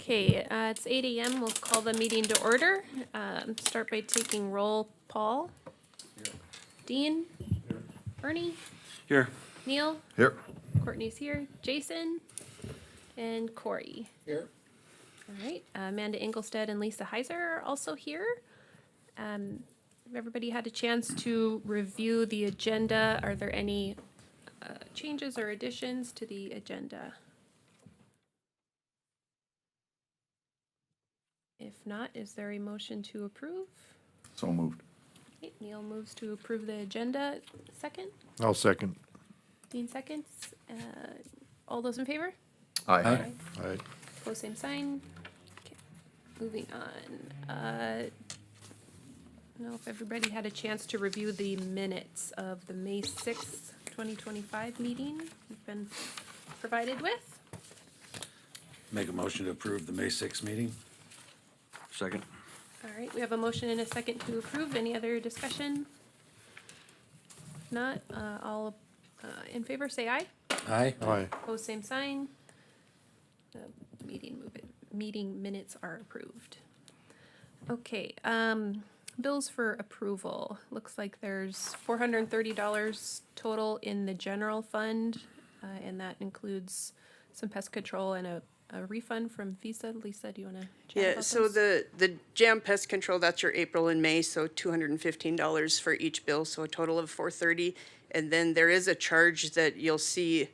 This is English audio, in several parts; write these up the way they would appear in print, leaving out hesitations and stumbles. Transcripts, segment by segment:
Okay, it's 8 a.m. We'll call the meeting to order. Start by taking roll. Paul? Here. Dean? Here. Bernie? Here. Neil? Here. Courtney's here. Jason? And Corey? Here. All right, Amanda Engelstead and Lisa Heiser are also here. Have everybody had a chance to review the agenda? Are there any changes or additions to the agenda? If not, is there a motion to approve? So moved. Okay, Neil moves to approve the agenda. Second? I'll second. Dean seconds. All those in favor? Aye. All right. Opposed, same sign. Okay, moving on. I don't know if everybody had a chance to review the minutes of the May 6th, 2025 meeting you've been provided with. Make a motion to approve the May 6th meeting. Second. All right, we have a motion and a second to approve. Any other discussion? If not, all in favor say aye. Aye. Aye. Opposed, same sign. The meeting minutes are approved. Okay, bills for approval. Looks like there's $430 total in the general fund, and that includes some pest control and a refund from Visa. Lisa, do you want to chat Yeah, about so those? the JAM Pest Control, that's your April and May, so $215 for each bill, so a total of $430. And then there is a charge that you'll see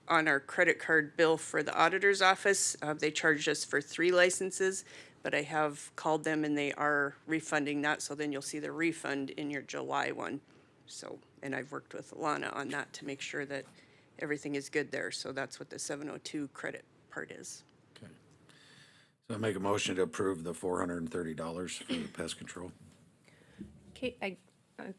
on our credit card bill for the auditor's office. They charged us for 3 licenses, but I have called them and they are refunding that, so then you'll see the refund in your July one. So, and I've worked with Alana on that to make sure that everything is good there, so that's what the 702 credit part is. Okay. So I make a motion to approve the $430 for the pest control. Okay,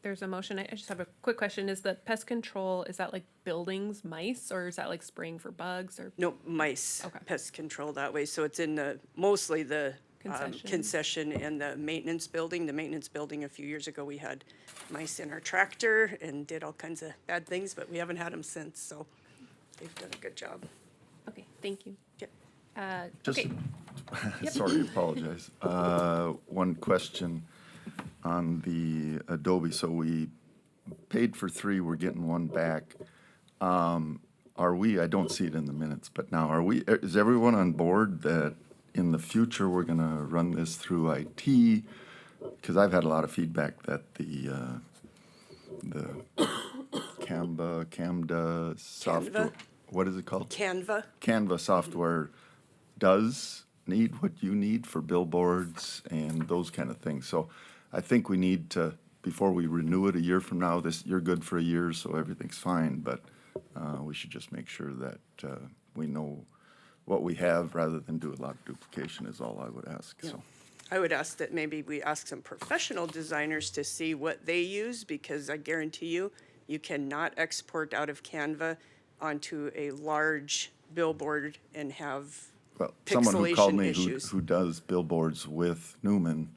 there's a motion. I just have a quick question. Is the pest control, is that like buildings, mice, or is that like spraying for bugs or? No, mice, Okay. pest control that way. So it's in the, mostly the Concessions. concession and the maintenance building. The maintenance building, a few years ago, we had mice in our tractor and did all kinds of bad things, but we haven't had them since, so they've done a good job. Okay, thank you. Yeah. Just, Okay, Yep. sorry to apologize. One question on the Adobe. So we paid for 3, we're getting 1 back. Are we, I don't see it in the minutes, but now is everyone on board that in the future we're gonna run this through IT? Because I've had a lot of feedback that the Canva software, Canva? what is it called? Canva, Canva software does need what you need for billboards and those kind of things. So I think we need to, before we renew it a year from now, you're good for a year, so everything's fine, but we should just make sure that we know what we have rather than do a lot of duplication is all I would ask, so. I would ask that maybe we ask some professional designers to see what they use, because I guarantee you, you cannot export out of Canva onto a large billboard and have Well, someone who called pixelation me issues. who does billboards with Newman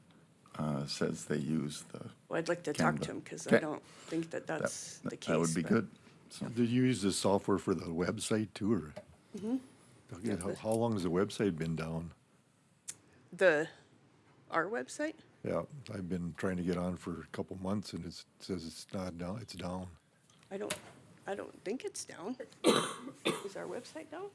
says they use the, Well, I'd like to talk Canva. to them, because Okay. I don't think that that's the case. that would be but- good. So, Did you use this software for the website too, or? Okay, how long has the website been down? Our website? Yeah, I've been trying to get on for a couple months and it says it's not down, it's down. I don't think it's down. Is our website down?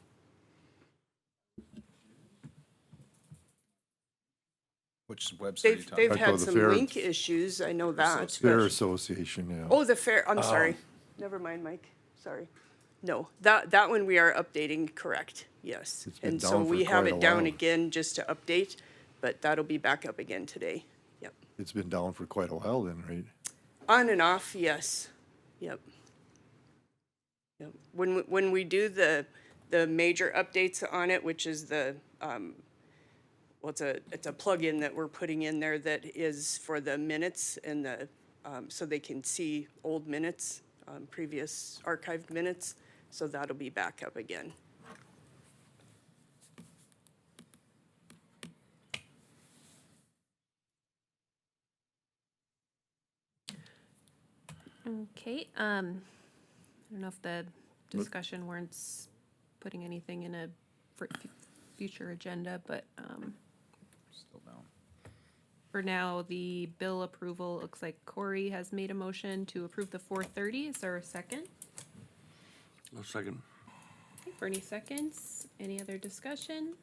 Which website are you talking They've Like, oh, had the some fair- link issues, I know that. Fair but- Association, yeah. Oh, the fair, I'm sorry. Never mind, Mike, sorry. No, that one we are updating, correct, yes. It's been And so down for we have quite a it down while. again just to update, but that'll be back up again today. Yep. It's been down for quite a while then, right? On and off, yes. Yep. Yep. When we do the major updates on it, which is the, well, it's a plugin that we're putting in there that is for the minutes and the, so they can see old minutes, previous archived minutes. So that'll be back up again. okay. I don't know if the discussion warrants putting anything in a future agenda, but, Still down. for now, the bill approval, looks like Corey has made a motion to approve the 430. Is there a second? A second. Okay, Bernie seconds. Any other discussion?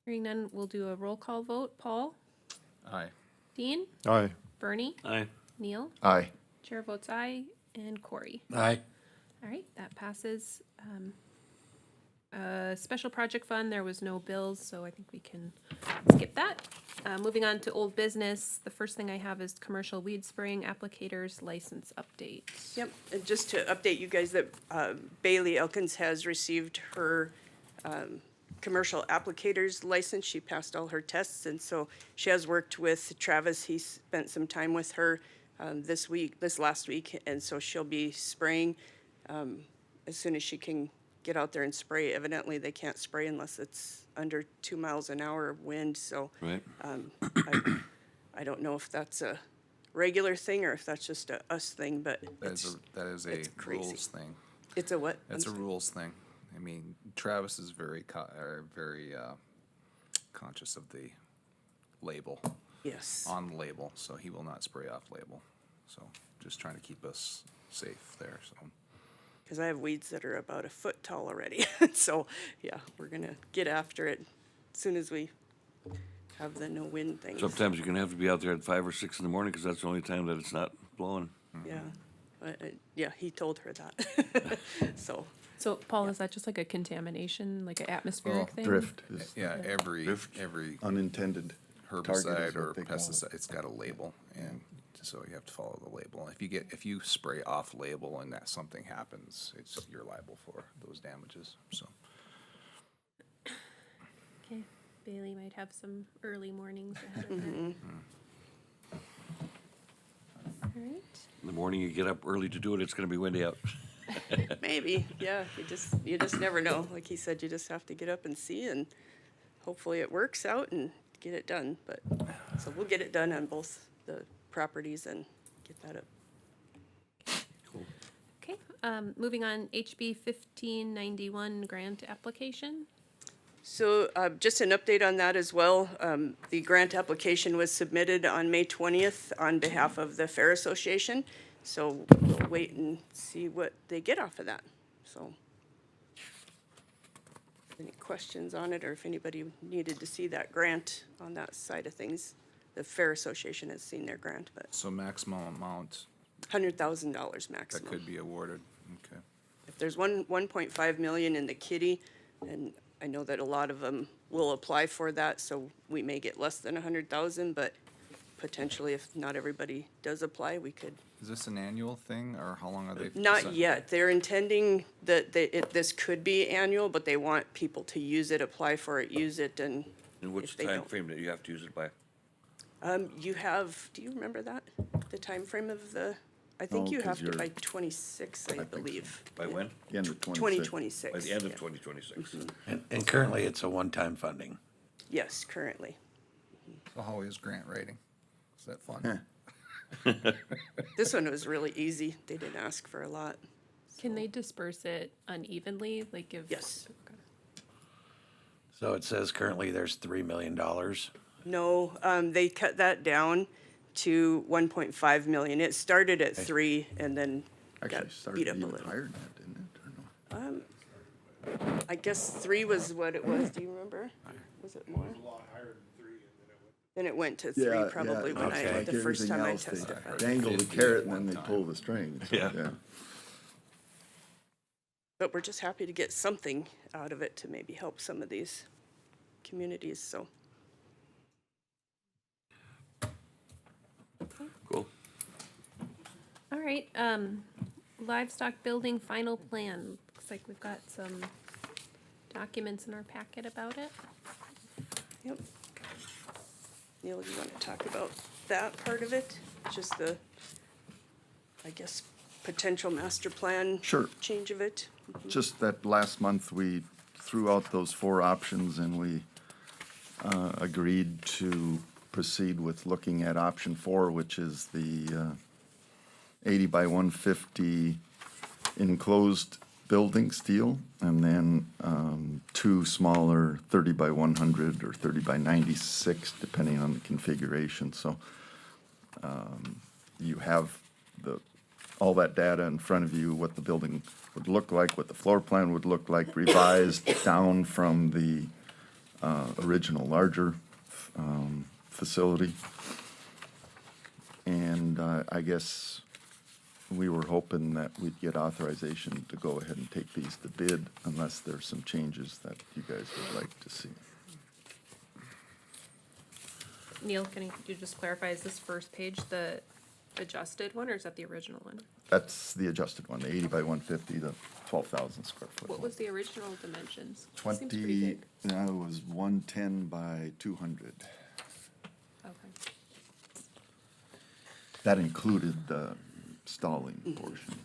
Hearing none, we'll do a roll call vote. Paul? Aye. Dean? Aye. Bernie? Aye. Neil? Aye. Chair votes aye. And Corey? Aye. All right, that passes. Special project fund, there was no bills, so I think we can skip that. Moving on to old business, the first thing I have is commercial weed spraying applicators license update. Yep, and just to update you guys that Bailey Elkins has received her commercial applicator's license. She passed all her tests, and so she has worked with Travis. He spent some time with her this last week, and so she'll be spraying as soon as she can get out there and spray. Evidently, they can't spray unless it's under 2 miles an hour of wind, so Right. I don't know if that's a regular thing or if that's just a us thing, but That is a it's crazy. rules thing. it's a what? That's a I'm sorry. rules thing. I mean, Travis is very conscious of the label, Yes. on the label, so he will not spray off label. So just trying to keep us safe there, so. Because I have weeds that are about a foot tall already. So, yeah, we're gonna get after it as soon as we have the no wind things. Sometimes you're gonna have to be out there at 5 or 6 in the morning, because that's the only time that it's not blowing. Yeah, yeah, he told her that. So, So Paul, is that just like a contamination, like an atmospheric Oh, thing? Drift is Yeah, every unintended target herbicide is or what they call it. pesticide, it's got a label, and so you have to follow the label. If you spray off label and that something happens, you're liable for those damages, so. Okay, Bailey might have some early mornings ahead of her. All right. In the morning, you get up early to do it, it's gonna be windy out. maybe, yeah, you just never know. Like he said, you just have to get up and see, and hopefully it works out and get it done. But, so we'll get it done on both the properties and get that up. Okay, moving on, HB 1591 grant application. So just an update on that as well. The grant application was submitted on May 20th on behalf of the Fair Association. So we'll wait and see what they get off of that. So any questions on it, or if anybody needed to see that grant on that side of things? The Fair Association has seen their grant, but So maximum amount $100,000 that maximum. could be awarded, okay. If there's 1.5 million in the kitty, and I know that a lot of them will apply for that, so we may get less than 100,000, but potentially if not everybody does apply, we could. Is this an annual thing, or how long are they? Not yet. They're intending that this could be annual, but they want people to use it, apply for it, use it, and And what's if the they time don't. frame that you have to use it by? You have, do you remember that? The time frame of the, I think No, you 'cause have to you're- by 26, I think so. believe. By when? The end of 2026. By the end of yeah. 2026. And currently, it's a one-time funding. Yes, currently. So how is grant writing? Is that fun? This one was really easy. They didn't ask for a lot. Can they disperse it unevenly, like if? Yes. Okay. So it says currently there's $3 million. No, they cut that down to 1.5 million. It started at 3 and then got Actually, started beat up a even little. higher than that, didn't it, or no? I guess 3 was what it was. Do you remember? Was it more? It was a lot higher than 3, and then it went to 3 probably when okay. I, Like the first time I Everything else, testified. they dangle the carrot and then they pull the strings. Yeah. But we're just happy to get something out of it to maybe help some of these communities, so. Cool. All right, livestock building final plan. Looks like we've got some documents in our packet about it. Yep. Neil, you want to talk about that part of it? Just the, I guess, potential master plan? Sure. Change of it? Just that last month, we threw out those 4 options and we agreed to proceed with looking at option 4, which is the 80 by 150 enclosed building steel, and then two smaller 30 by 100 or 30 by 96, depending on the configuration. So you have all that data in front of you, what the building would look like, what the floor plan would look like, revised down from the original larger facility. And I guess we were hoping that we'd get authorization to go ahead and take these to bid unless there's some changes that you guys would like to see. Neil, could you just clarify, is this first page the adjusted one, or is that the original one? That's the adjusted one, the 80 by 150, the 12,000 square foot. What one. was the original dimensions? Seems pretty 20, big. that was 110 by 200. Okay. That included the stalling portion.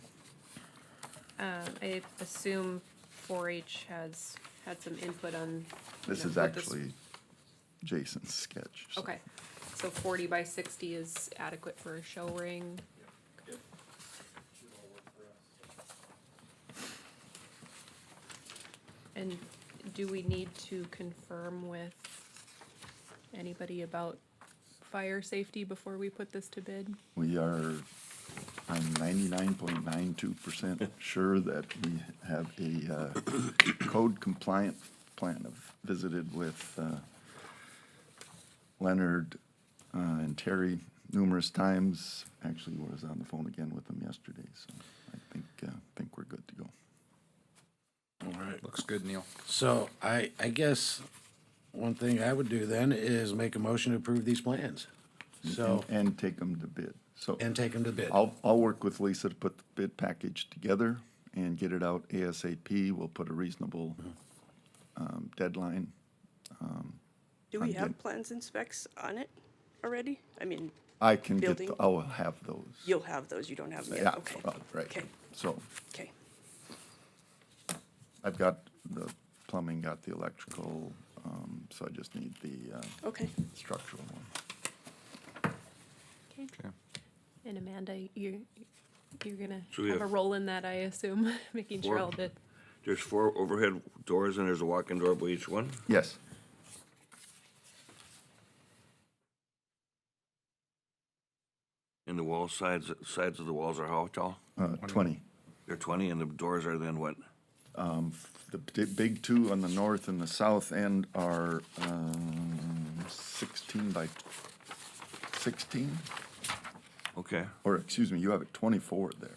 I assume 4-H has had some input on. This you know, is what actually Jason's sketch. so- Okay, so 40 by 60 is adequate for a show ring. And do we need to confirm with anybody about fire safety before we put this to bid? We are, I'm 99.92% sure that we have a code compliant plan. I've visited with Leonard and Terry numerous times. Actually, was on the phone again with them yesterday, so I think we're good to go. All right. Looks good, Neil. So I guess one thing I would do then is make a motion to approve these plans. So, And take them to bid. So and take them to bid. I'll work with Lisa to put the bid package together and get it out ASAP. We'll put a reasonable deadline. Do we I'm have good. plans and specs on it already? I mean, I can get, Building? I will have those. you'll have those, you don't have them Yeah, yet? Okay, right. okay, So okay. I've got the plumbing, got the electrical, so I just need the Okay. structural one. Okay. Okay. And Amanda, you're gonna So we have a have- role in that, I assume, making sure Four. all the, There's 4 overhead doors and there's a walk-in door by each one? Yes, And the wall sides of the walls are how tall? 20. They're 20 and the doors are then what? The big two on the north and the south end are 16 by 16, Okay, or excuse me, you have it 24 there.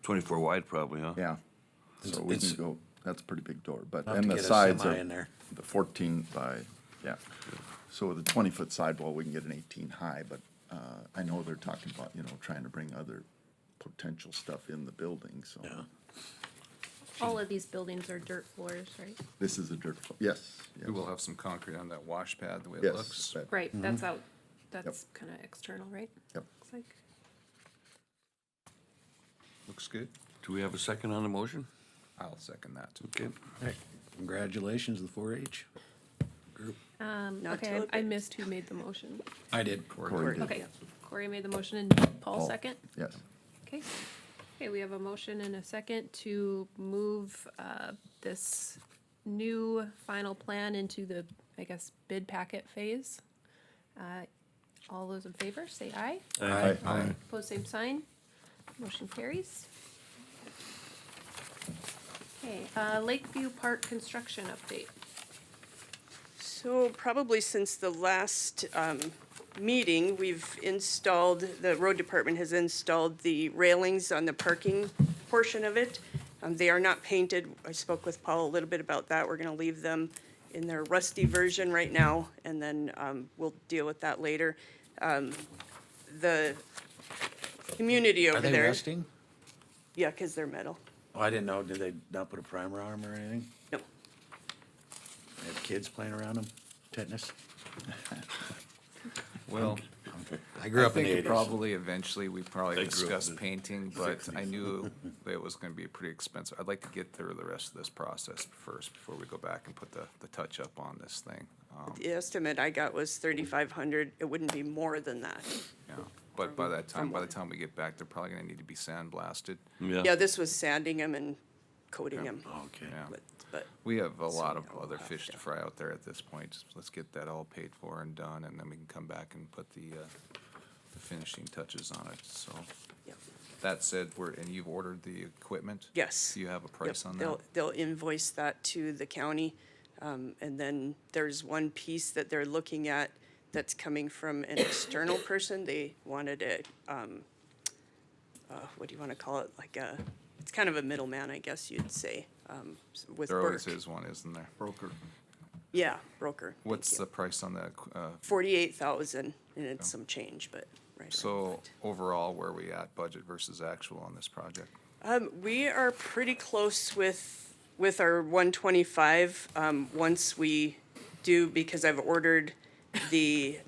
24 wide probably, huh? Yeah. So we It's- can go, that's a pretty big door, but, Enough and to the get a sides semi are in there. the 14 by, yeah. So with a 20-foot sidewall, we can get an 18 high, but I know they're talking about, trying to bring other potential stuff in the building, so. Yeah. all of these buildings are dirt floors, right? This is a dirt, yes. yes. We will have some concrete on that wash pad, the way it Yes, looks. that- Right, that's out, that's kinda external, right? Yep. Looks like. Looks good. Do we have a second on the motion? I'll second that. Okay. Hey, congratulations, the 4-H group. Not Okay, till I it- missed who made the motion. I did. Corey did. Okay, Corey made the motion and Paul Paul. second? Yes. Okay. Okay, we have a motion and a second to move this new final plan into the, I guess, bid packet phase. All those in favor, say aye. Aye. Opposed, same sign. Motion carries. Okay, Lakeview Park construction update. So probably since the last meeting, the road department has installed the railings on the parking portion of it. They are not painted. I spoke with Paul a little bit about that. We're gonna leave them in their rusty version right now, and then we'll deal with that later. The community Are over they there. resting? Yeah, because they're metal. Oh, I didn't know. Did they not put a primer on them or anything? No. They have kids playing around them? Tetanus? Well, I grew I up in think the it 80s. probably eventually, we probably I grew up discussed in the painting, but I knew that it was gonna be pretty expensive. I'd like to get through the rest of this process first before we go back and put the touch up on this thing. The estimate I got was 3,500. It wouldn't be more than that. Yeah, but by the time we get back, they're probably gonna need to be sandblasted. Yeah, this was sanding them and coating them. Okay. Yeah. But We have a lot of yeah, we'll other have fish to- to fry out there at this point. Let's get that all paid for and done, and then we can come back and put the finishing touches on it, so. Yep. That said, and you've ordered the equipment? Yes. Do you have a Yep, price on that? They'll invoice that to the county. And then there's one piece that they're looking at that's coming from an external person. They wanted what do you want to call it? It's kind of a middleman, I guess you'd say, with There always Burke. is one, isn't there? Broker. Yeah, broker. thank What's you. the price on that? 48,000, and it's some change, but right around So that. overall, where are we at budget versus actual on this project? We are pretty close with our 125, once we do, because I've ordered the,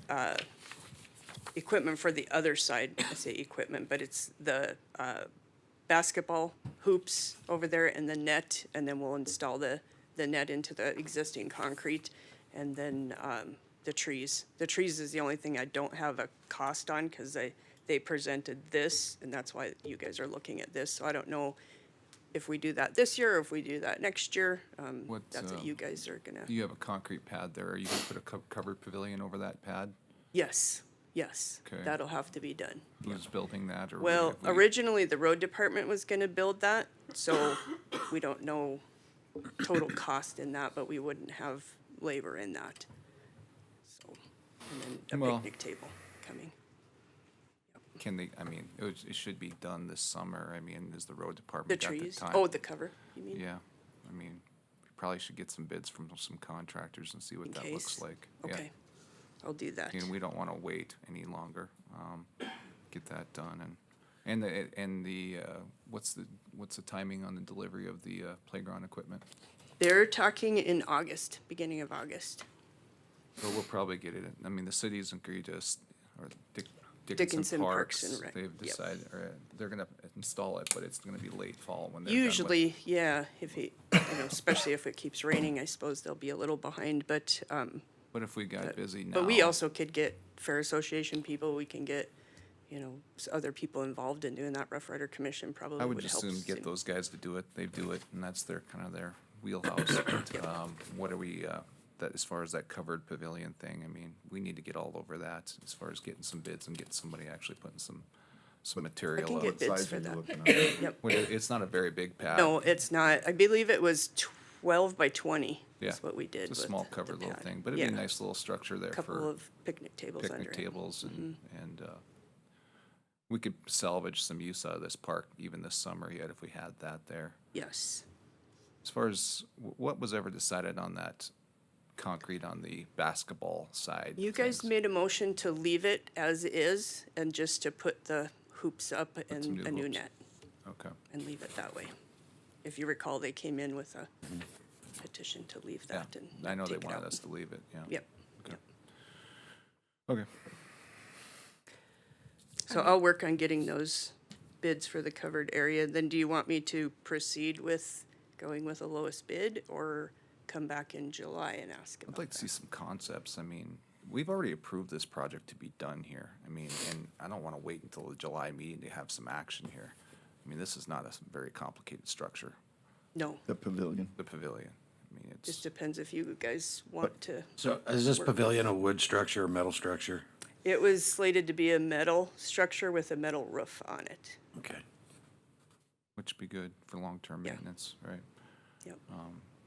equipment for the other side. I say equipment, but it's the, basketball hoops over there and the net, and then we'll install the net into the existing concrete. And then, the trees. The trees is the only thing I don't have a cost on, cause they presented this, and that's why you guys are looking at this. So I don't know if we do that this year or if we do that next year. That's what you guys are gonna, You have a concrete pad there. Are you gonna put a covered pavilion over that pad? yes, Okay. that'll have to be done. Who's building that, or? Well, have we- originally, the road department was gonna build that, so we don't know total cost in that, but we wouldn't have labor in that. So, and then a Well- picnic table coming. Can they, it should be done this summer. Is the road The department got the trees, time? oh, the cover, you mean? Yeah, we probably should get some bids from some contractors and see what In that looks case. like. Yeah. Okay, I'll do that. And we don't wanna wait any longer, get that done, what's the timing on the delivery of the playground equipment? They're talking in August, beginning of August. So we'll probably get it, the city's agreed to, or Dickinson Dickinson Parks Parks, and Rec, they've yep. decided, or they're gonna install it, but it's gonna be late fall when they're done with. Usually, yeah, especially if it keeps raining, I suppose they'll be a little behind, but, But if we got busy now. but we also could get Fair Association people, we can get, other people involved in doing that. Rough Rider Commission probably I would would help. just soon get those guys to do it. They do it, and that's their, kind of their wheelhouse. But, what are we, that, as far as that covered pavilion thing, we need to get all over that as far as getting some bids and getting somebody actually putting some material can out. get bids Size for are you that. looking at? Yep. Well, it's not a very big pad. No, it's not. I believe it was 12 by 20 Yeah, is what we did It's a with small the covered little pad. thing, but it'd be a Yeah. nice little structure there Couple for of picnic tables under picnic it. tables and we could salvage some use out of this park even this summer yet if we had that there. Yes. As far as what was ever decided on that concrete on the basketball side? You guys things? made a motion to leave it as is and just to put the hoops up some and new a new hoops. net Okay, and leave it that way. If you recall, they came in with a petition to leave yeah, that and I know they take it wanted out. us to leave it, yeah. Yep. Okay. Okay, So I'll work on getting those bids for the covered area. Then do you want me to proceed with going with the lowest bid or come back in July and ask I'd about like to see that? some concepts. We've already approved this project to be done here. And I don't wanna wait until the July meeting to have some action here. This is not a very complicated structure, No, The pavilion. the pavilion. just It's, depends if you guys want to. So is this pavilion a wood structure or metal structure? It was slated to be a metal structure with a metal roof on it. Okay. which would be good for long-term Yeah. maintenance, right? Yep.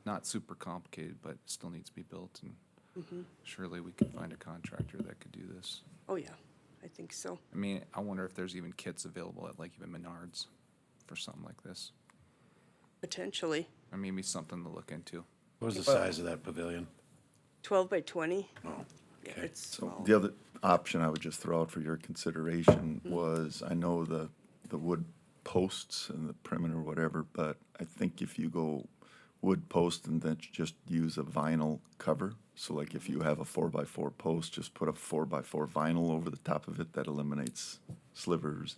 Not super complicated, but still needs to be built, and Mm-hmm. surely we could find a contractor that could do this. Oh, yeah, I think so. I wonder if there's even kits available at like even Menards for something like this. Potentially. Maybe something to look into. What was the size of that pavilion? 12 by 20. Oh, Yeah, okay. it's So small. the other option I would just throw out for your consideration was, I know the wood posts and the perimeter or whatever, but I think if you go wood post and then just use a vinyl cover, so like if you have a 4x4 post, just put a 4x4 vinyl over the top of it, that eliminates slivers.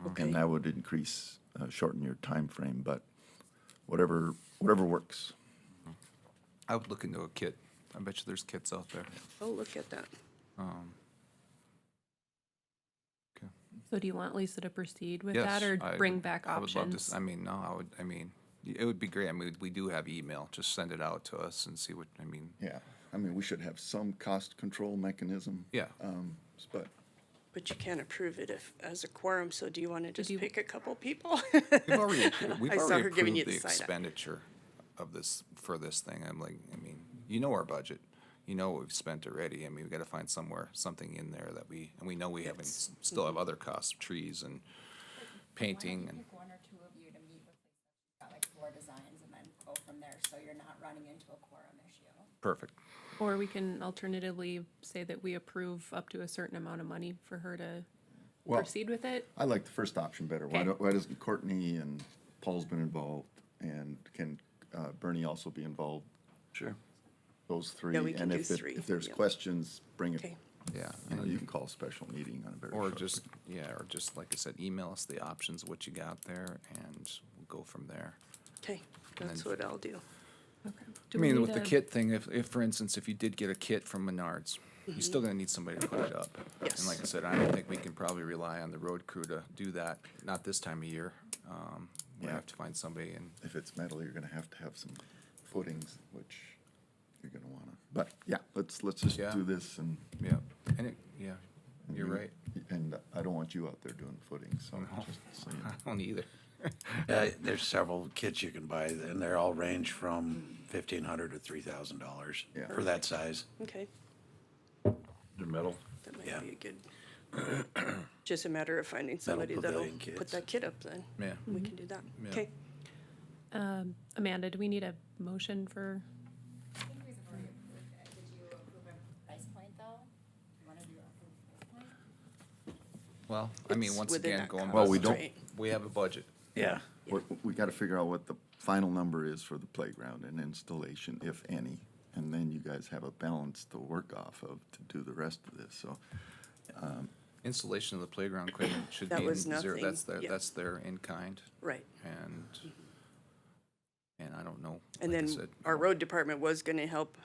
Okay. And that would increase, shorten your time frame, but whatever works. I would look into a kit. I bet you there's kits out there. Oh, look at that. So do you want Lisa to proceed with Yes, that or I bring would- back I would love to options? no, It would be great. I mean, we do have email. Just send it out to us and see what, I mean, Yeah, I mean, we should have some cost control mechanism. Yeah. But But you can't approve it if, as a quorum, so do you want to just you- pick a couple people? we've already, we've I saw already her giving approved you the the side eye. expenditure of this, for this thing. I'm like, I mean, you know our budget. You know what we've spent already. I mean, we gotta find something in there that and we know we haven't, still have other costs, trees and painting and, Pick one or two of you to meet with, got like 4 designs and then go from there, so you're not running into a quorum issue. perfect. Or we can alternatively say that we approve up to a certain amount of money for her to Well, proceed with it. I like the first option better. Okay. Why doesn't Courtney and Paul's been involved, and can Bernie also be involved? Sure. Those three. Yeah, we can And do if it- 3, If there's yeah. questions, bring it, Okay. Yeah. you know, you can call a special meeting on a very Or short. just, yeah, or just, like I said, email us the options, of what you got there, and we'll go from there. Okay, that's then- what I'll do. Okay. I Do we mean, need with the a- kit thing, if, for instance, if you did get a kit from Menards, you're still gonna need somebody to put it up. Yes. And like I said, I don't think we can probably rely on the road crew to do that, not this time of year. We Yeah. have to find somebody and, If it's metal, you're gonna have to have some footings, which you're gonna wanna, but yeah, let's just Yeah. do this and. yeah, and it, yeah, you're you- right. And I don't want you out there doing footings, so just so you know. I don't either. There's several kits you can buy, and they're all range from $1,500 to $3,000 Yeah. for that size. Okay, The metal. that Yeah. might be a good, just a matter of finding somebody that'll pavilion put kits. that kit up then. Yeah. We can do that. Yeah. Okay, Amanda, do we need a motion for, I think you guys have already approved it. Did you approve a price point though? You wanna do a price point? Well, I mean, It's once within again, that going. cost, Well, we back- don't- right. We have a budget. Yeah. We gotta figure out what the final number is for the playground and installation, if any. And then you guys have a balance to work off of to do the rest of this, so. Installation of the playground equipment should be. That was in zero. nothing, That's yeah. that's their in-kind, right. and I don't know. And like I then said, our road department was gonna help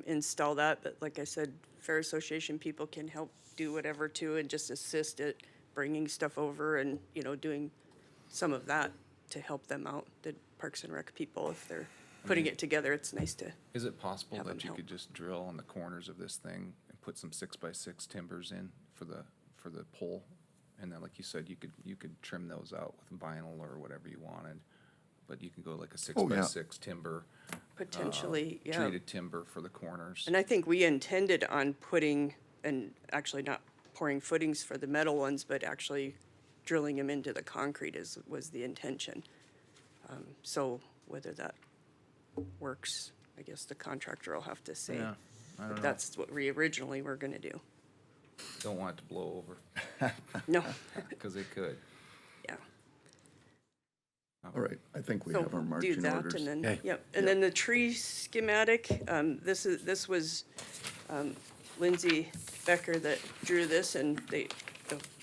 install that, but like I said, Fair Association people can help do whatever too and just assist at bringing stuff over and, you know, doing some of that to help them out, the Parks and Rec people, if they're putting it together, it's nice to, Is it possible have them that you help. could just drill on the corners of this thing and put some 6x6 timbers in for the pole? And then, like you said, you could trim those out with vinyl or whatever you wanted, but you can go like a 6x6 timber. potentially, yeah. Treated timber for the corners. And I think we intended on putting, and actually not pouring footings for the metal ones, but actually drilling them into the concrete was the intention. So whether that works, I guess the contractor will have to say. Yeah, I don't But know. that's what we originally were gonna do. Don't want it to blow over, No, because it could. yeah. All right, I think we So have our do marching that orders. and then, Okay. yep. And then the tree schematic, this was Lindsay Becker that drew this, and the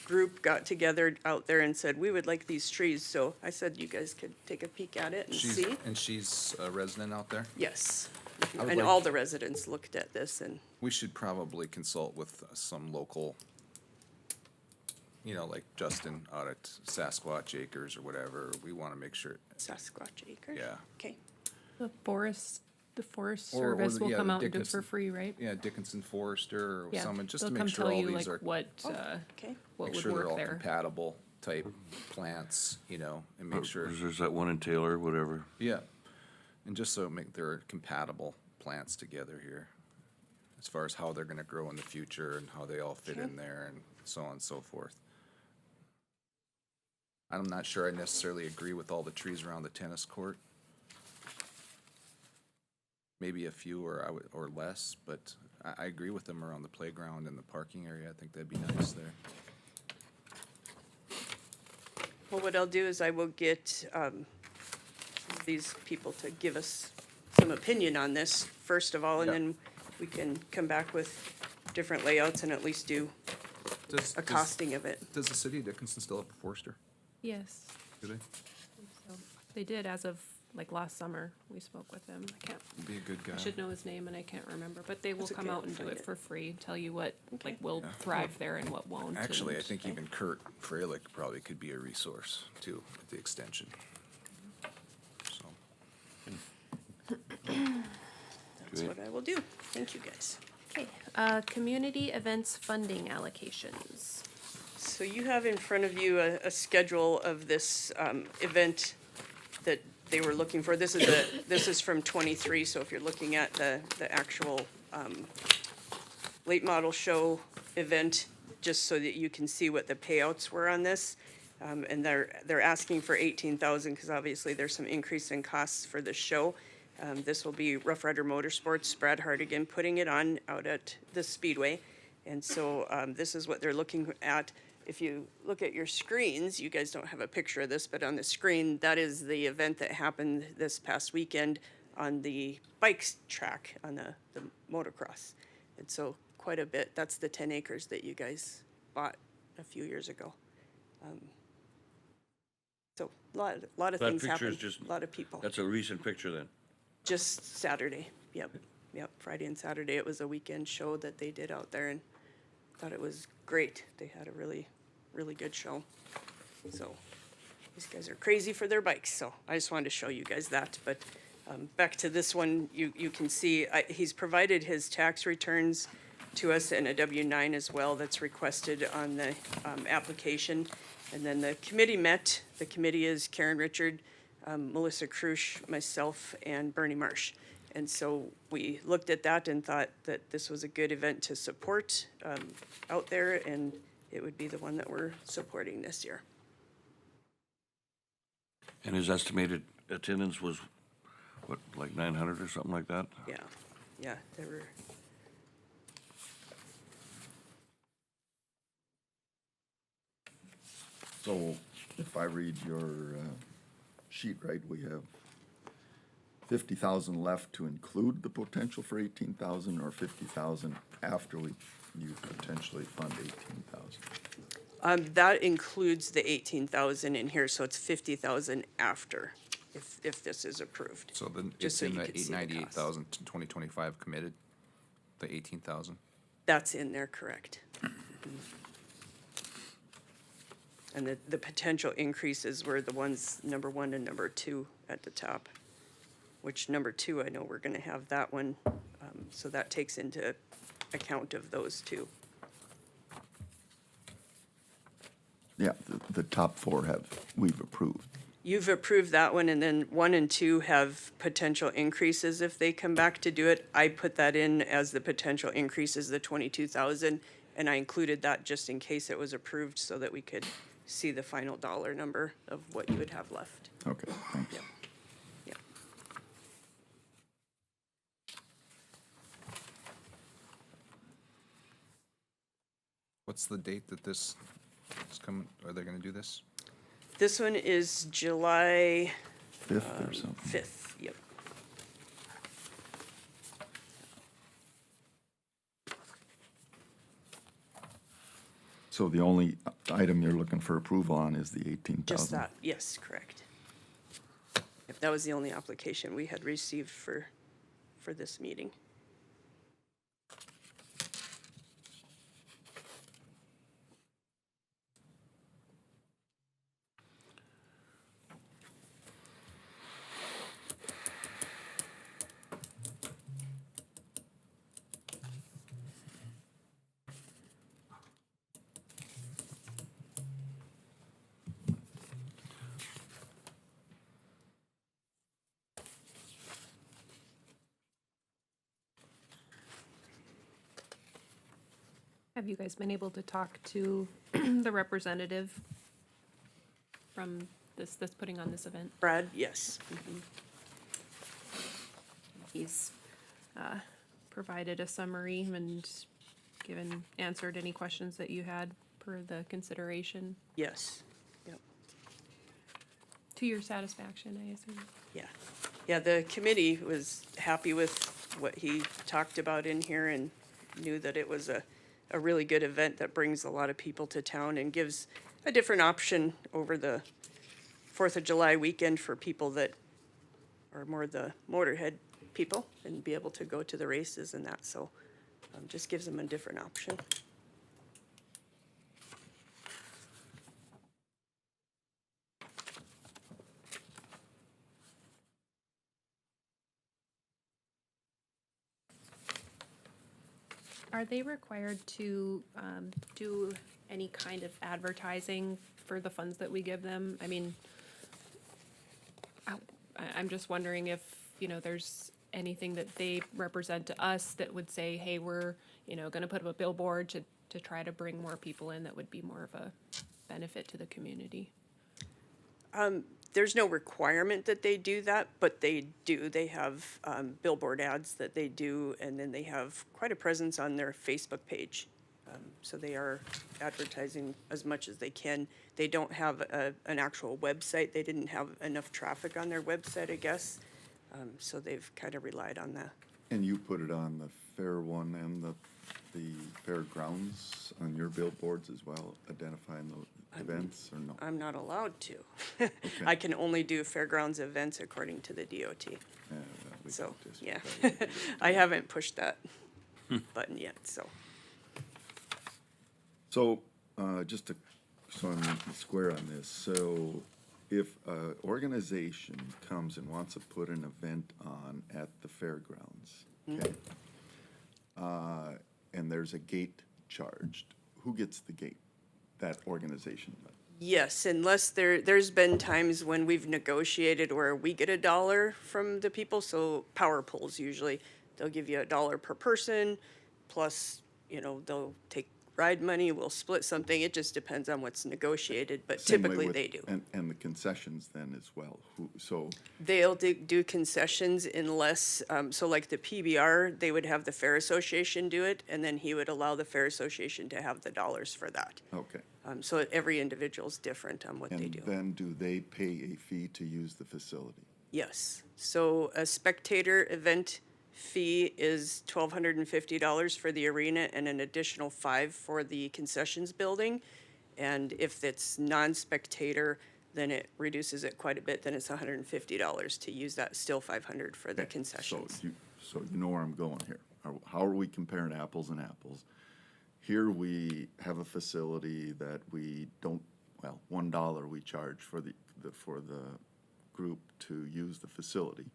group got together out there and said, we would like these trees. So I said you guys could take a peek at it and see. She's a resident out there? Yes. I would And like- all the residents looked at this and, We should probably consult with some local, like Justin out at Sasquatch Acres or whatever. We want to make sure, Sasquatch Acres? Yeah. Okay, the Forest Or Service will yeah, come the out and do it for Dickinson- free, right? yeah, Dickinson Forester or Yeah, someone, just they'll to come make sure tell all you these like are, what, okay. what make would sure they're work all there. compatible type plants, and make sure, There's that one in Taylor, whatever. yeah. And just so they're compatible plants together here, as far as how they're gonna grow in the future and how they all fit in there and so on and so forth. I'm not sure I necessarily agree with all the trees around the tennis court. Maybe a few or less, but I agree with them around the playground and the parking area. I think that'd be nice there. Well, what I'll do is I will get these people to give us some opinion on this, first of all, and Yeah. then we can come back with different layouts and at least do Does, a costing of it. does the city of Dickinson still have a Forester? Yes, Do they? so they did as of like last summer. We spoke with them. I can't, Be a good guy. I should know his name and I can't remember, but they will That's come okay, out I'll and do find it it. for free, tell you what, Okay. like, will thrive there and what won't. Actually, I and- think even Kurt Freilich probably could be a resource too, at the extension. So, that's Great. what I will do. Thank you, guys. Okay, community events funding allocations. So you have in front of you a schedule of this event that they were looking for. This is from '23, so if you're looking at the actual late model show event, just so that you can see what the payouts were on this. And they're asking for 18,000 because obviously there's some increase in costs for the show. This will be Rough Rider Motorsports, Brad Hardigan putting it on out at the Speedway. And so this is what they're looking at. If you look at your screens, you guys don't have a picture of this, but on the screen, that is the event that happened this past weekend on the bikes track on the motocross. And so quite a bit. That's the 10 acres that you guys bought a few years ago. So a lot of That things picture is happened, just- a lot of people. That's a recent picture then. Just Saturday, yep. Friday and Saturday, it was a weekend show that they did out there and thought it was great. They had a really, really good show. So these guys are crazy for their bikes, so I just wanted to show you guys that. But back to this one, you can see he's provided his tax returns to us and a W-9 as well that's requested on the application. And then the committee met. The committee is Karen Richard, Melissa Krusch, myself, and Bernie Marsh. And so we looked at that and thought that this was a good event to support out there, and it would be the one that we're supporting this year. And his estimated attendance was, what, like 900 or something like that? Yeah, there were. So if I read your sheet right, we have 50,000 left to include the potential for 18,000, or 50,000 after you potentially fund 18,000? That includes the 18,000 in here, so it's 50,000 after, if this is approved. So then Just it's so in you the could see the cost. 898,000 to 2025 committed, the 18,000. That's in there, correct. And the potential increases were the ones, number 1 and number 2 at the top, which number 2, I know we're gonna have that one, so that takes into account of those two. Yeah, the top four we've approved. You've approved that one, and then 1 and 2 have potential increases if they come back to do it. I put that in as the potential increases, the 22,000, and I included that just in case it was approved so that we could see the final dollar number of what you would have left. Okay, thanks. Yep. Yep. What's the date that this is coming, are they gonna do this? This one is July 5th or something. 5th, yep. So the only item you're looking for approval on is the 18,000? Just that, yes, correct. Yep, that was the only application we had received for this meeting. Have you guys been able to talk to the representative from that's putting on this event? Brad, yes. Mhm. He's provided a summary and answered any questions that you had per the consideration Yes, yep. to your satisfaction, I assume. Yeah, yeah, the committee was happy with what he talked about in here and knew that it was a really good event that brings a lot of people to town and gives a different option over the 4th of July weekend for people that are more the motorhead people and be able to go to the races and that, so just gives them a different option. Are they required to do any kind of advertising for the funds that we give them? I mean, I'm just wondering if, there's anything that they represent to us that would say, hey, we're, gonna put up a billboard to try to bring more people in that would be more of a benefit to the community. There's no requirement that they do that, but they do. They have billboard ads that they do, and then they have quite a presence on their Facebook page. So they are advertising as much as they can. They don't have an actual website. They didn't have enough traffic on their website, I guess. So they've kind of relied on that. And you put it on the fair one and the fairgrounds on your billboards as well, identifying the events, or no? I'm not allowed to. I can only do fairgrounds events according to the DOT. Yeah, well, we So, don't just- yeah. I haven't pushed that button yet, so. So, just to, so I'm square on this, so if an organization comes and wants to put an event on at the fairgrounds, okay? And there's a gate charged, who gets the gate? That organization? Yes, unless there's been times when we've negotiated where we get $1 from the people, so power poles usually, they'll give you $1 per person, plus, they'll take ride money, we'll split something, it just depends on what's negotiated, but Same way typically with- they do. And the concessions then as well, so, They'll do concessions unless, so like the PBR, they would have the Fair Association do it, and then he would allow the Fair Association to have the dollars for that. okay. So every individual's different on what they And do. then do they pay a fee to use the facility? Yes, so a spectator event fee is $1,250 for the arena and an additional $5 for the concessions building. And if it's non-spectator, then it reduces it quite a bit, then it's $150 to use that, still $500 for the Okay, concessions. So you know where I'm going here. How are we comparing apples and apples? Here we have a facility that we don't, well, $1 we charge for the group to use the facility.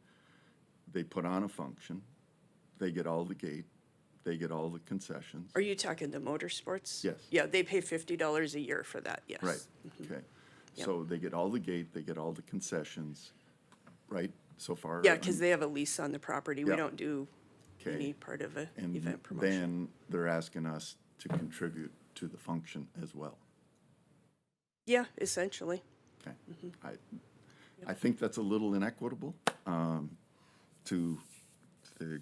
They put on a function, they get all the gate, they get all the concessions. Are you talking the motorsports? Yes. Yeah, they pay $50 a year for that, yes. Right, okay. So they get all the gate, they get all the concessions, right, so far? Yeah, because they have a lease on the property. We Yeah. don't do Okay. any part of a And event promotion. then they're asking us to contribute to the function as well. Yeah, essentially. Okay. I think that's a little inequitable to the,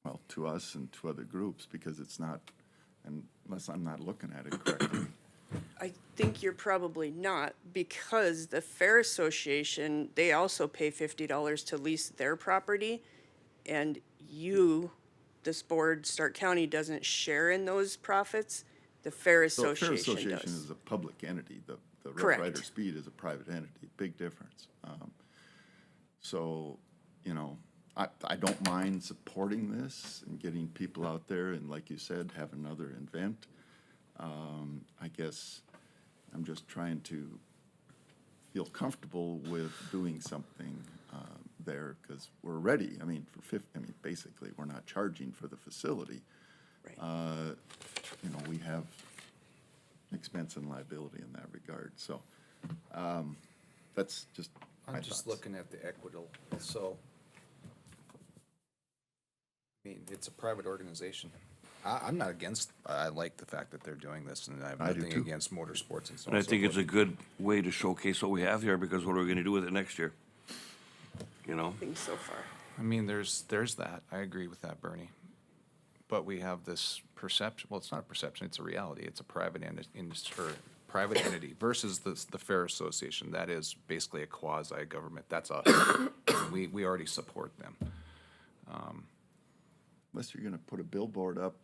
well, to us and to other groups, because it's not, unless I'm not looking at it correctly. I think you're probably not, because the Fair Association, they also pay $50 to lease their property, and you, this board, Stark County, doesn't share in those profits. The Fair So the Fair Association Association does. is a public entity, the Rough Correct. Rider Speed is a private entity, big difference. So, I don't mind supporting this and getting people out there, and like you said, have another event. I guess I'm just trying to feel comfortable with doing something there, because we're ready. I mean, basically, we're not charging for the facility. Right. We have expense and liability in that regard, so, that's just my I'm just thoughts. looking at the equitable, so. I mean, it's a private organization. I'm not against, I like the fact that they're doing this, and I have I do nothing too. against motorsports and so And on. I and so think it's a forth. good way to showcase what we have here, because what are we gonna do with it next year? You know? Things so far. I mean, there's that. I agree with that, Bernie. But we have this perception, well, it's not a perception, it's a reality. It's a private private entity versus the Fair Association. That is basically a quasi-government. That's us. We already support them. Unless you're gonna put a billboard up,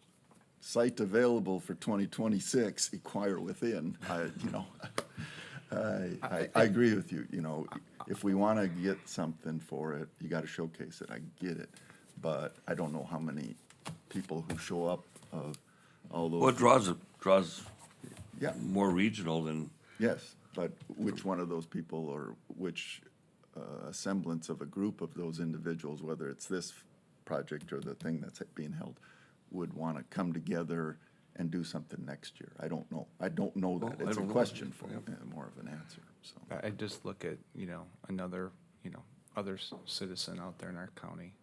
site available for 2026, Inquire Within, I agree with you, if we wanna get something for it, you gotta showcase it, I get it. But I don't know how many people who show up of all those. Well, it draws Yeah, more regional than, yes, but which one of those people, or which semblance of a group of those individuals, whether it's this project or the thing that's being held, would want to come together and do something next year. I don't know. I don't know that. I It's a don't know. question for more of an answer, so. I just look at, another, other citizen out there in our county.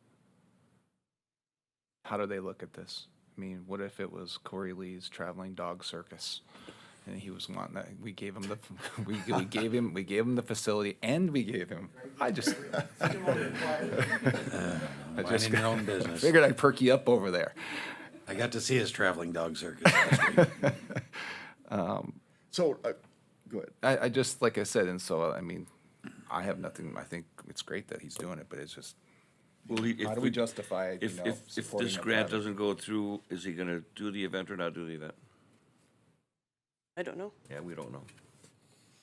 How do they look at this? I mean, what if it was Corey Lee's traveling dog circus? And he was wanting that, we gave him the, we gave him the facility and we gave him, I just Minding your own business. figured I'd perk you up over there. I got to see his traveling dog circus last week. So, go ahead. I just, like I said, and so, I mean, I have nothing, I think it's great that he's doing it, but it's just, Well, how do we justify, If supporting this a grant project? doesn't go through, is he gonna do the event or not do the event? I don't know. Yeah, we don't know.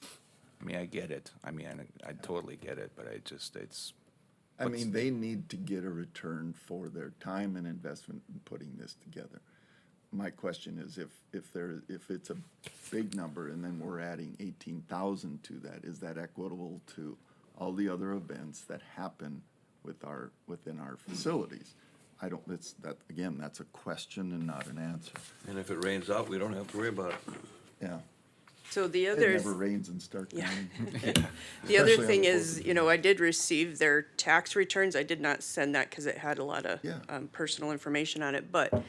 I mean, I get it. I mean, I totally get it, but it's, I mean, they need to get a return for their time and investment in putting this together. My question is if it's a big number and then we're adding 18,000 to that, is that equitable to all the other events that happen within our facilities? I don't, again, that's a question and not an answer. And if it rains out, we don't have to worry about it. Yeah. So the It other, never rains in Stark Yeah. County. the other especially on thing the is, I did receive their tax returns. I did not send that because it had a lot of Yeah. personal information on it, but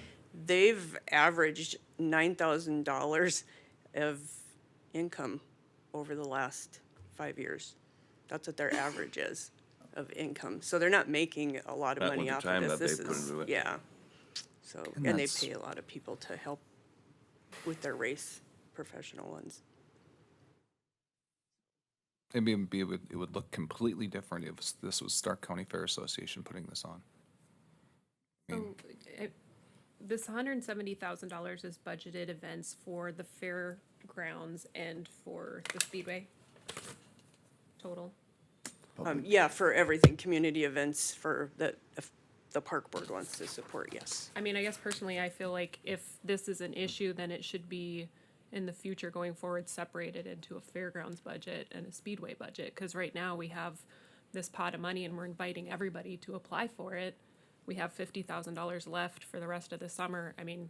they've averaged $9,000 of income over the last 5 years. That's what their average is of income. So they're not making a lot of Not money with the off time of this. that they This put is, into it. yeah. So, And and they that's- pay a lot of people to help with their race, professional ones. it would look completely different if this was Stark County Fair Association putting this on. So, this $170,000 is budgeted events for the fairgrounds and for the Speedway total. Yeah, for everything, community events for if the park board wants to support, yes. I mean, I guess personally, I feel like if this is an issue, then it should be in the future going forward, separated into a fairgrounds budget and a Speedway budget. Cause right now we have this pot of money and we're inviting everybody to apply for it. We have $50,000 left for the rest of the summer. I mean,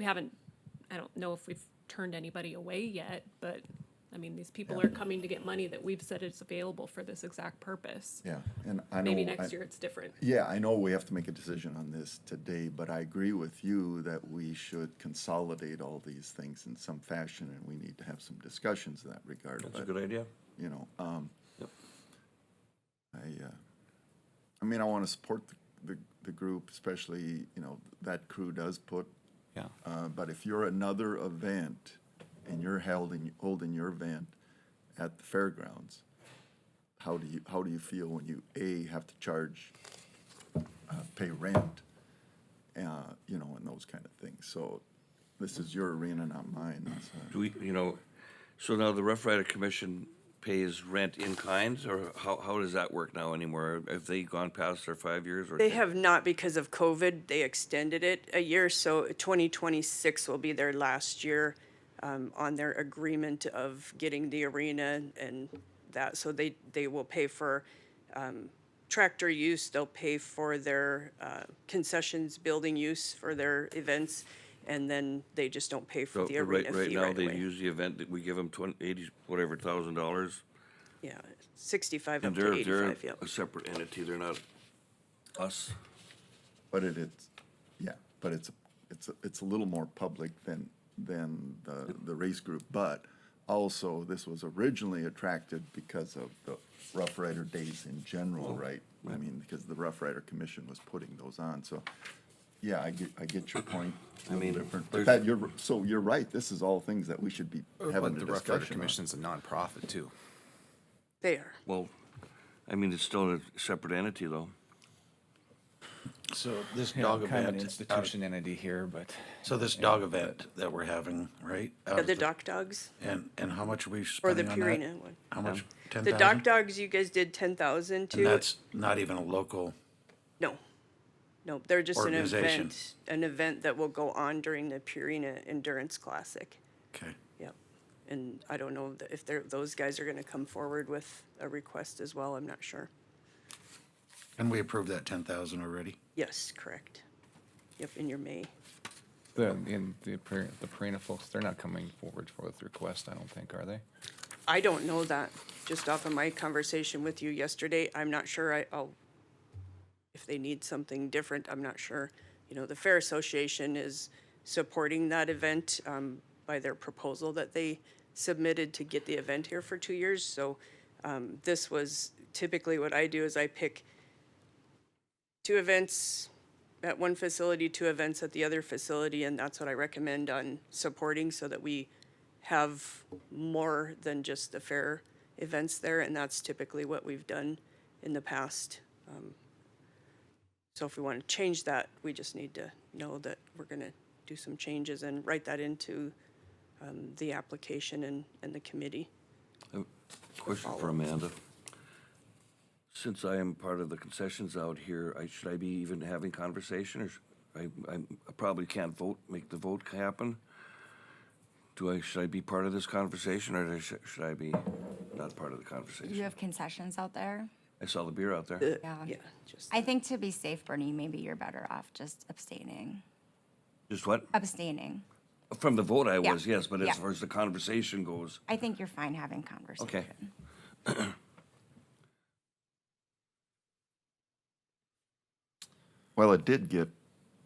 I don't know if we've turned anybody away yet, but I mean, these people are coming to get money that we've said is available for this exact purpose. Yeah, and I know. Maybe next year it's different. Yeah, I know we have to make a decision on this today, but I agree with you that we should consolidate all these things in some fashion, and we need to have some discussions in that regard. That's a But, good idea. you know, Yep. I mean, I want to support the group, especially, that crew does put. Yeah. But if you're another event and you're holding your event at the fairgrounds, how do you feel when you, have to charge, pay rent, and those kind of things? So this is your arena, not mine. So. Do we, so now the Rough Rider Commission pays rent in kind, or how does that work now anymore? Have they gone past their 5 years? Or They have not because of COVID. They extended it a year, so 2026 will be their last year on their agreement of getting the arena and that. So they will pay for tractor use, they'll pay for their concessions, building use for their events, and then they just don't pay for So the right arena fee now, right they away. use the event, that we give them $80,000. Yeah, 65 And up to they're 85, yeah. a separate entity, they're not us. But it's a little more public than the race group, but also this was originally attracted because of the Rough Rider Days in general, right? I mean, because the Rough Rider Commission was putting those on, so, yeah, I get your point. A little mean, different, but there's- you're right, this is all things that we should be having But a the Rough Rider discussion on. Commission's a nonprofit too. They are. Well, I mean, it's still a separate entity, though. So this Yeah, dog kind of an event, institution entity here, but. so this dog event that we're having, right? out Yeah, at the Dock Dogs, And how much are we or the spending on that? Purina one. How much? The 10,000? Dock Dogs, you guys did 10,000 And too? that's not even a local, No, they're just an Organization. event that will go on during the Purina Endurance Classic. okay. Yep. And I don't know if those guys are gonna come forward with a request as well, I'm not sure. And we approved that 10,000 already? Yes, correct. Yep, in your May. The Parena folks, they're not coming forward for the request, I don't think, are they? I don't know that, just off of my conversation with you yesterday. I'm not sure I'll, if they need something different, I'm not sure. You know, the Fair Association is supporting that event by their proposal that they submitted to get the event here for 2 years. So this was typically what I do is I pick 2 events at one facility, 2 events at the other facility, and that's what I recommend on supporting so that we have more than just the fair events there, and that's typically what we've done in the past. So if we want to change that, we just need to know that we're going to do some changes and write that into the application and the committee. Question for Amanda. Since I am part of the concessions out here, should I be even having conversation, or I probably can't vote, make the vote happen? Should I be part of this conversation, or should I be not part of the You conversation? have concessions out there? I saw the beer out there. Yeah. Yeah, just, I think to be safe, Bernie, maybe you're better off just abstaining. Just what? Abstaining. From the vote I Yeah. was, yes, but Yeah. as far as the conversation goes, I think you're fine having conversation. Well, it did get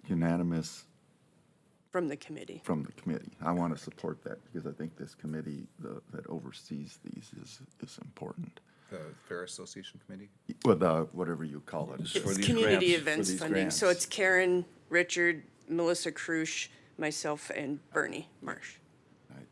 unanimous from the committee. from the committee. I want to support that because I think this committee that oversees these is important. The Fair Association Committee? With whatever you call it. for It's these community grants, events these funding. So grants. it's Karen, Richard, Melissa Krusch, myself, and Bernie Marsh. I-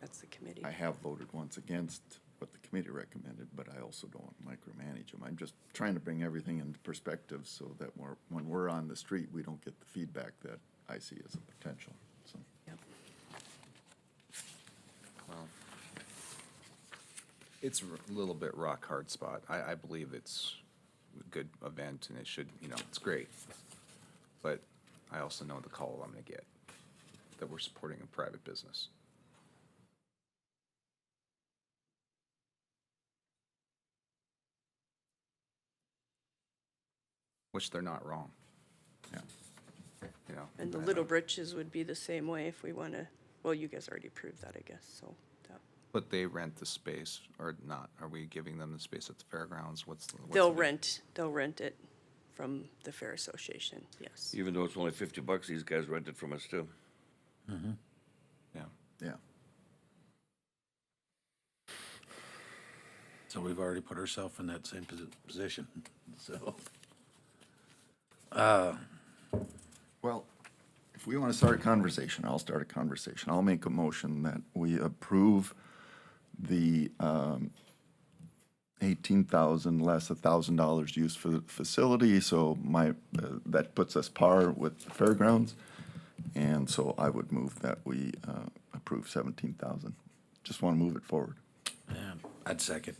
That's the committee. I have voted once against what the committee recommended, but I also don't micromanage them. I'm just trying to bring everything into perspective so that when we're on the street, we don't get the feedback that I see as a potential, so. Yep. Well, it's a little bit rock hard spot. I believe it's a good event and it should, it's great. But I also know the call I'm gonna get, that we're supporting a private business. Which they're not wrong, Yeah. And the I Little don't- Britches would be the same way if we want to, well, you guys already approved that, I guess, so. that- But they rent the space or not? Are we giving them the space at the fairgrounds? What's the? They'll rent it from the Fair Association, yes. even though it's only $50, these guys rent it from us too. Yeah. Yeah. So we've already put ourselves in that same position, so. Well, if we want to start a conversation, I'll start a conversation. I'll make a motion that we approve the 18,000 less $1,000 used for the facility, so that puts us par with the fairgrounds. And so I would move that we approve 17,000. Just want to move it forward. Yeah, I'd second.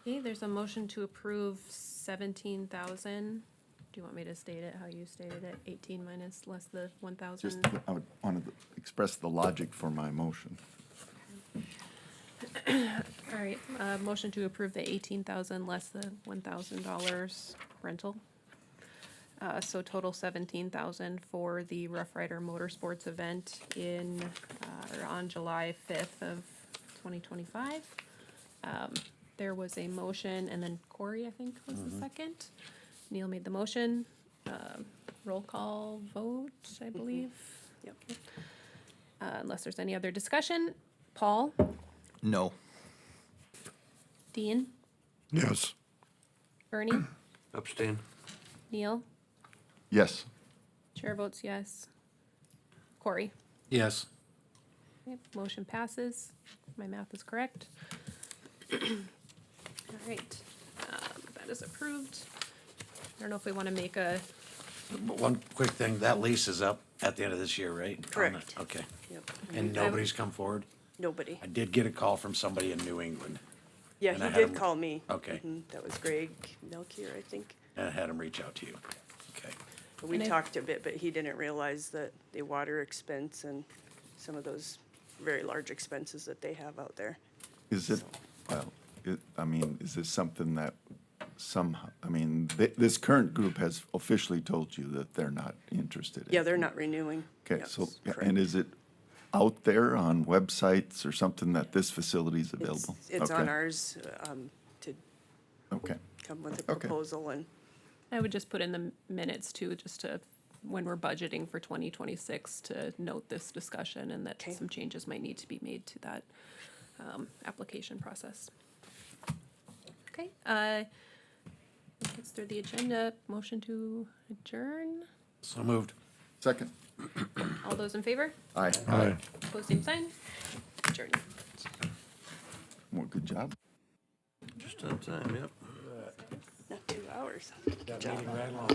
Okay, there's a motion to approve 17,000. Do you want me to state it how you stated it? 18 minus less the Just, 1,000? I would want to express the logic for my motion. All right, motion to approve the 18,000 less the $1,000 rental. So total 17,000 for the Rough Rider Motorsports event or on July 5th of 2025. There was a motion, and then Corey, I think, was the second. Neil made the motion. Roll call vote, I believe. Yep. Unless there's any other discussion. Paul, No. Dean, Yes. Bernie, Abstain? Neil, Yes. chair votes yes. Corey. Yes. Okay, motion passes. My math is correct. All right, that is approved. I don't know if we want to make a, But one quick thing, that lease is up at the end of this year, right? On the- Correct. Okay. Yep. And nobody's come forward? Nobody. I did get a call from somebody in New England, Yeah, And I he had did him- call me. Okay. That was Greg Melchior, I think. and I had him reach out to you. Okay. We And I- talked a bit, but he didn't realize that the water expense and some of those very large expenses that they have out there. Is it, well, I mean, is this something that somehow, I mean, this current group has officially told you that they're not interested in. Yeah, they're not renewing. Okay, Yes, so, and correct. is it out there on websites or something that this facility is available? It's on Okay, ours, to Okay, come with a Okay. proposal and, I would just put in the minutes too, just to, when we're budgeting for 2026, to note this discussion and that Okay. some changes might need to be made to that application process. Okay, gets through the agenda. Motion to adjourn. So moved. second. All those in favor? Aye. Aye. Opposed, same sign. Adjourn. Well, good job. Just on time, yep. not 2 hours. Got meeting right along.